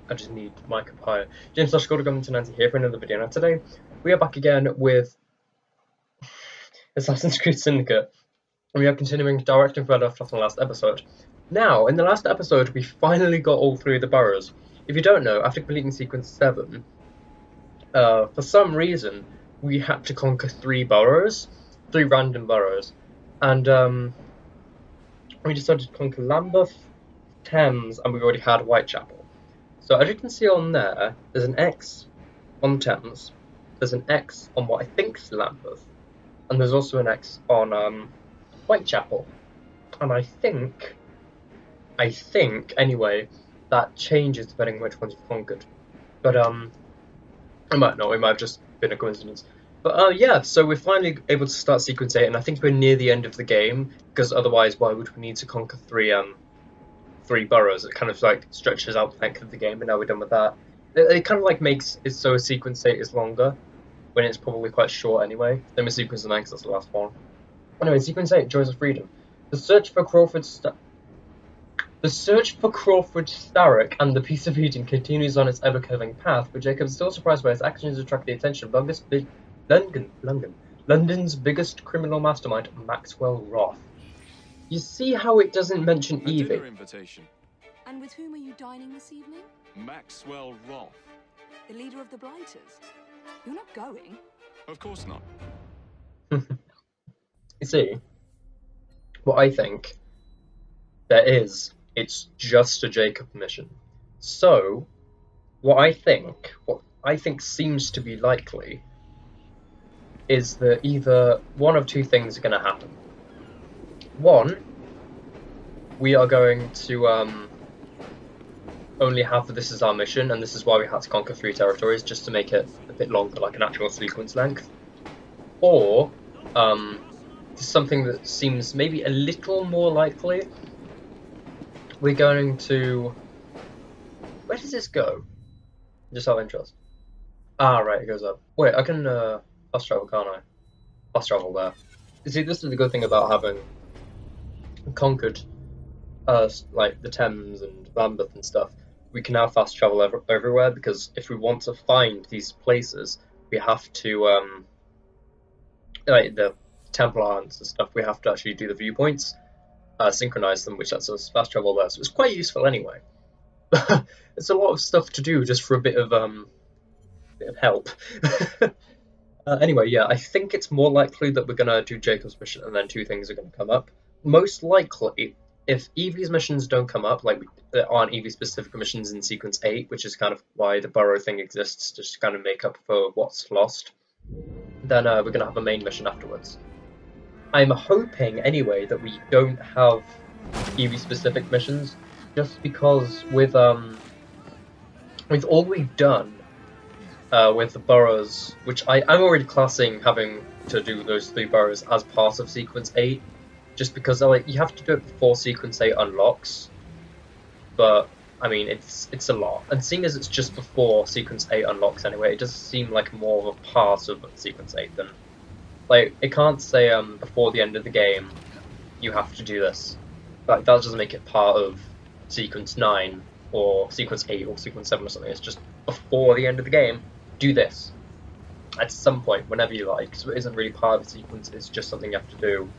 I just need my up higher. James Government to Nancy here for another video. Now today we are back again with Assassin's Creed Syndicate, and we are continuing directly where we left off in the last episode. Now, in the last episode, we finally got all three of the boroughs. If you don't know, after completing sequence 7, for some reason, we had to conquer 3 boroughs, 3 random boroughs, and we decided to conquer Lambeth, Thames, and we already had Whitechapel. So as you can see on there, there's an X on Thames, there's an X on what I think is Lambeth, and there's also an X on Whitechapel. And I think anyway, that changes depending on which ones you've conquered. But it might not, it might have just been a coincidence. But yeah, so we're finally able to start sequence 8, and I think we're near the end of the game, because otherwise why would we need to conquer 3 boroughs? It kind of like stretches out the length of the game, and now we're done with that. It kind of like makes it so a sequence 8 is longer, when it's probably quite short anyway. Then we sequence 9 because that's the last one. Anyway, sequence 8, Joys of Freedom. The search for Crawford Starrick and the Piece of Eden continues on its ever-curving path, but Jacob is still surprised by his actions attract the attention of London's biggest criminal mastermind, Maxwell Roth. You see how it doesn't mention Evie? Dinner invitation. And with whom are you dining this evening? Maxwell Roth. The leader of the Blighters. You're not going? Of course not. You see, what I think there is, it's just a Jacob mission. So, what I think seems to be likely is that either one of two things are going to happen. One, we are going to only have this as our mission, and this is why we had to conquer 3 territories, just to make it a bit longer, like an actual sequence length. Or, something that seems maybe a little more likely, we're going to... Where does this go? Just out of interest. Ah, right, it goes up. Wait, I can fast travel, can't I? Fast travel there. You see, this is the good thing about having conquered like the Thames and Lambeth and stuff. We can now fast travel everywhere, because if we want to find these places, we have to like the temple islands and stuff, we have to actually do the viewpoints, synchronize them, which lets us fast travel there. So it's quite useful anyway. It's a lot of stuff to do just for a bit of help. Anyway, yeah, I think it's more likely that we're gonna do Jacob's mission and then 2 things are gonna come up. Most likely, if Evie's missions don't come up, like there aren't Evie specific missions in sequence 8, which is kind of why the borough thing exists, just to kind of make up for what's lost, then we're gonna have a main mission afterwards. I'm hoping anyway that we don't have Evie specific missions, just because with all we've done with the boroughs, which I'm already classing having to do those 3 boroughs as part of sequence 8, just because like you have to do it before sequence 8 unlocks. But I mean, it's a lot, and seeing as it's just before sequence 8 unlocks anyway, it does seem like more of a part of sequence 8 than, like, it can't say before the end of the game you have to do this. Like, that doesn't make it part of sequence 9 or sequence 8 or sequence 7 or something. It's just before the end of the game, do this at some point whenever you like. So it isn't really part of the sequence, it's just something you have to do,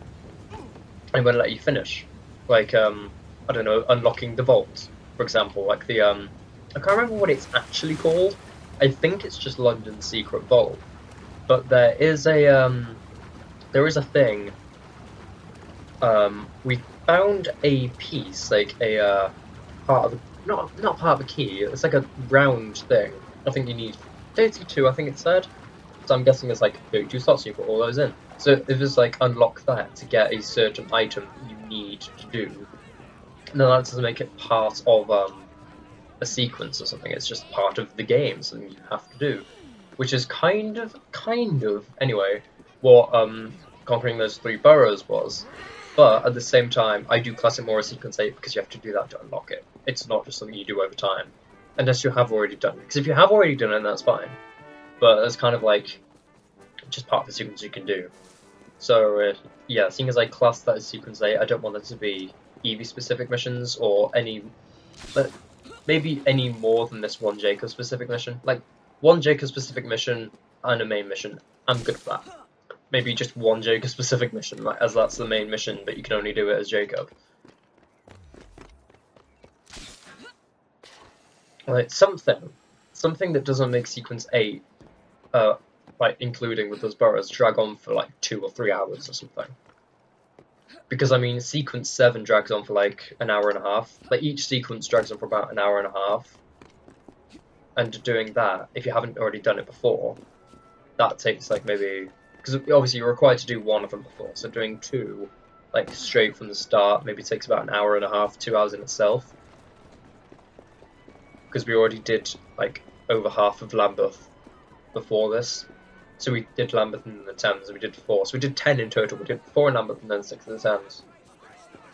and won't let you finish. Like I don't know, unlocking the vault, for example. Like the I can't remember what it's actually called. I think it's just London's secret vault, but there is a thing. We found a piece, like a part of the, not part of a key. It's like a round thing. I think you need 32. I think it said. So I'm guessing it's like 32 slots. So you put all those in. So if it's like unlock that to get a certain item you need to do, then that doesn't make it part of a sequence or something. It's just part of the game, something you have to do, which is kind of anyway what conquering those 3 boroughs was. But at the same time, I do class it more as sequence 8 because you have to do that to unlock it. It's not just something you do over time, unless you have already done it. Because if you have already done it, that's fine. But it's kind of like just part of the sequence you can do. So yeah, seeing as I class that as sequence 8, I don't want it to be Evie specific missions or any. But maybe any more than this one Jacob specific mission. Like, one Jacob specific mission and a main mission. I'm good for that. Maybe just one Jacob specific mission, like, as that's the main mission, but you can only do it as Jacob. Like, something that doesn't make sequence 8, like, including with those boroughs, drag on for like 2 or 3 hours or something. Because, I mean, sequence 7 drags on for like an hour and a half. Like, each sequence drags on for about an hour and a half. And doing that, if you haven't already done it before, that takes like maybe... Because obviously you're required to do one of them before, so doing 2, like, straight from the start, maybe takes about an hour and a half, 2 hours in itself. Because we already did, like, over half of Lambeth before this. So we did Lambeth and the Thames, and we did 4. So we did 10 in total. We did 4 in Lambeth and then 6 in the Thames.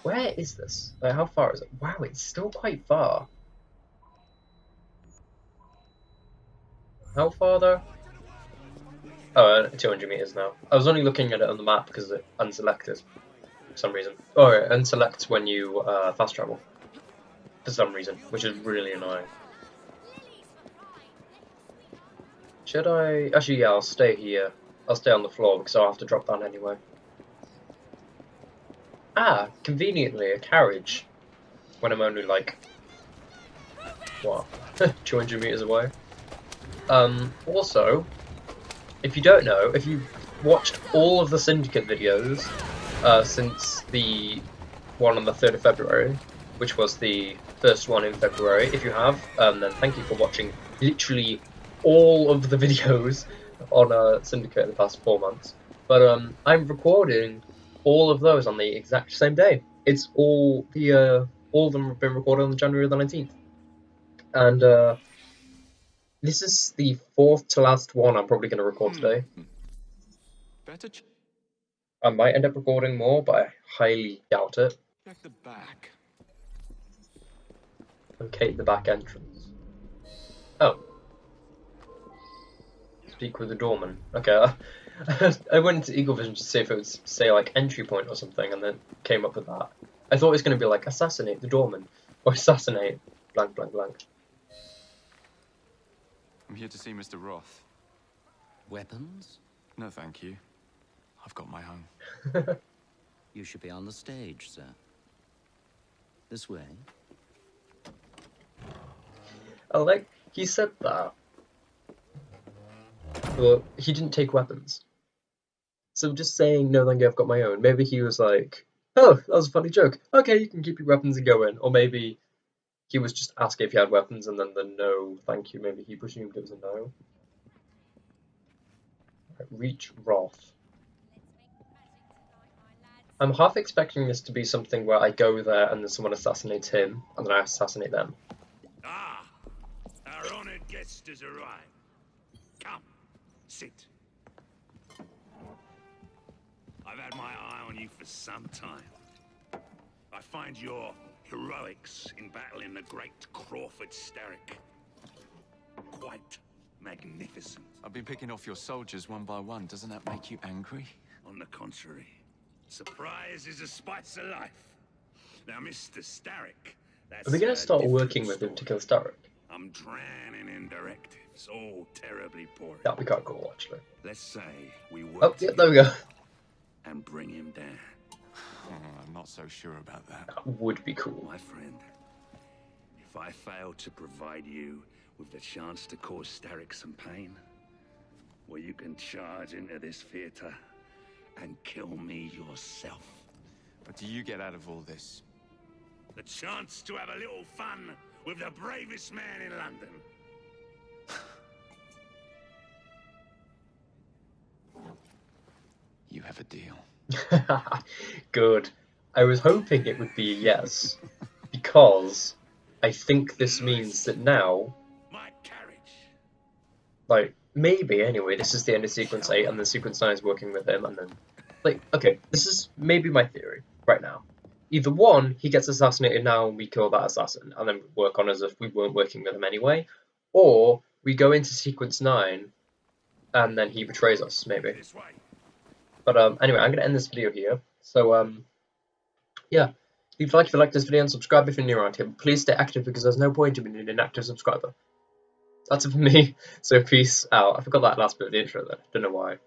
Where is this? Like, how far is it? Wow, it's still quite far. How far, though? Oh, 200 meters now. I was only looking at it on the map because it unselected for some reason. Oh, it unselects when you fast travel for some reason, which is really annoying. Should I? Actually, yeah, I'll stay here. I'll stay on the floor because I'll have to drop down anyway. Ah, conveniently, a carriage. When I'm only like, what, 200 meters away. Also, if you don't know, if you've watched all of the Syndicate videos since the one on the 3rd of February, which was the first one in February, if you have, then thank you for watching literally all of the videos on Syndicate in the past 4 months. But I'm recording all of those on the exact same day. It's all of them have been recorded on January the 19th. And this is the 4th to last one I'm probably going to record today. I might end up recording more, but I highly doubt it. Check the back. Locate the back entrance. Oh. Speak with the doorman. Okay. I went into Eagle Vision to see if it would say like entry point or something, and then came up with that. I thought it was going to be like assassinate the doorman, or assassinate blank blank blank. I'm here to see Mr. Roth. Weapons? No, thank you. I've got my own. You should be on the stage, sir. This way. Oh, like, he said that. Well, he didn't take weapons. So just saying, no thank you, I've got my own. Maybe he was like, oh, that was a funny joke. Okay, you can keep your weapons and go in. Or maybe he was just asking if he had weapons and then the no thank you, maybe he presumed it was a no. Right, reach Roth. I'm half expecting this to be something where I go there and then someone assassinates him, and then I assassinate them. Ah, our honored guest has arrived. Come, sit. I've had my eye on you for some time. I find your heroics in battling the great Crawford Starrick quite magnificent. I've been picking off your soldiers one by one. Doesn't that make you angry? On the contrary, surprise is a spice of life. Now, Mr. Starrick, that's Are we going to start different working with him to story. kill Starrick? I'm drowning in directives, all terribly boring. That'd be quite cool, actually. Let's say we work Oh, yeah, there we go. and bring him down. I'm not so sure about that. That would be cool. My friend, if I fail to provide you with the chance to cause Starrick some pain, well, you can charge into this theater and kill me yourself. What do you get out of all this? The chance to have a little fun with the bravest man in London. You have a deal. Good. I was hoping it would be a yes, because I think this means that now, My carriage. like, maybe anyway, this is the end of Sequence 8 and then Sequence 9 is working with him, and then, like, okay, this is maybe my theory right now. Either one, he gets assassinated now and we kill that assassin, and then work on as if we weren't working with him anyway, or we go into Sequence 9 and then he betrays us, maybe. This way. But anyway, I'm going to end this video here. So, yeah, Leave a like if you like this video and subscribe if you're new around here. But please stay active because there's no point in being an inactive subscriber. That's it for me. So peace out. I forgot that last bit of the intro there. Don't know why.